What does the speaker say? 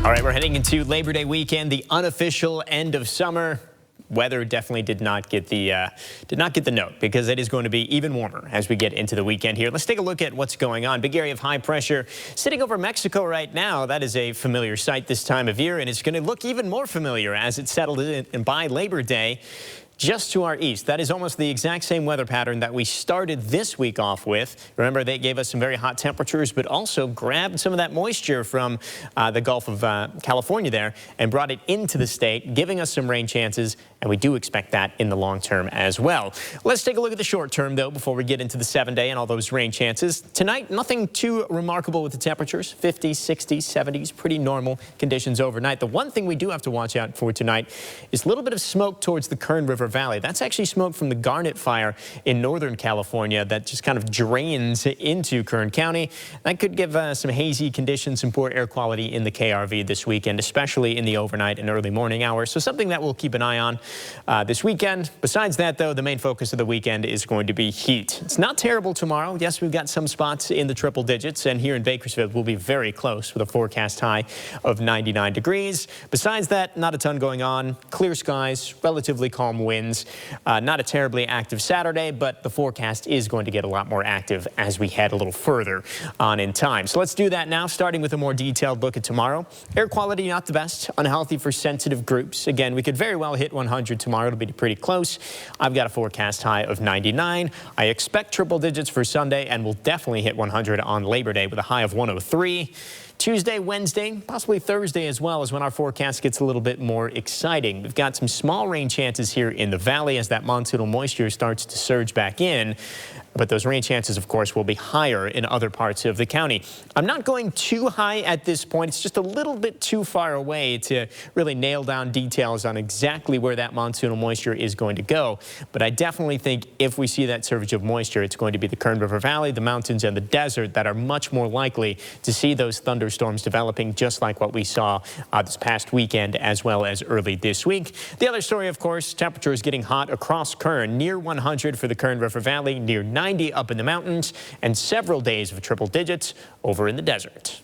All right, we're heading into Labor Day weekend, the unofficial end of summer. Weather definitely did not get the note because it is going to be even warmer as we get into the weekend here. Let's take a look at what's going on. Big area of high pressure sitting over Mexico right now. That is a familiar sight this time of year, and it's going to look even more familiar as it settled in by Labor Day. Just to our east. That is almost the exact same weather pattern that we started this week off with. Remember, they gave us some very hot temperatures, but also grabbed some of that moisture from the Gulf of California there and brought it into the state, giving us some rain chances, and we do expect that in the long term as well. Let's take a look at the short term, though, before we get into the 7-day and all those rain chances. Tonight, nothing too remarkable with the temperatures. 50s, 60s, 70s, pretty normal conditions overnight. The one thing we do have to watch out for tonight is a little bit of smoke towards the Kern River Valley. That's actually smoke from the Garnet Fire in Northern California that just kind of drains into Kern County. That could give some hazy conditions, some poor air quality in the KRV this weekend, especially in the overnight and early morning hours. So something that we'll keep an eye on this weekend. Besides that, though, the main focus of the weekend is going to be heat. It's not terrible tomorrow. Yes, we've got some spots in the triple digits, and here in Bakersfield, we'll be very close with a forecast high of 99 degrees. Besides that, not a ton going on. Clear skies, relatively calm winds. Not a terribly active Saturday, but the forecast is going to get a lot more active as we head a little further on in time. So let's do that now, starting with a more detailed look at tomorrow. Air quality not the best, unhealthy for sensitive groups. Again, we could very well hit 100 tomorrow. It'll be pretty close. I've got a forecast high of 99. I expect triple digits for Sunday, and we'll definitely hit 100 on Labor Day with a high of 103. Tuesday, Wednesday, possibly Thursday as well is when our forecast gets a little bit more exciting. We've got some small rain chances here in the valley as that monsoonal moisture starts to surge back in. But those rain chances, of course, will be higher in other parts of the county. I'm not going too high at this point. It's just a little bit too far away to really nail down details on exactly where that monsoonal moisture is going to go. But I definitely think if we see that surge of moisture, it's going to be the Kern River Valley, the mountains, and the desert that are much more likely to see those thunderstorms developing, just like what we saw this past weekend as well as early this week. The other story, of course, temperatures getting hot across Kern, near 100 for the Kern River Valley, near 90 up in the mountains, and several days of triple digits over in the desert.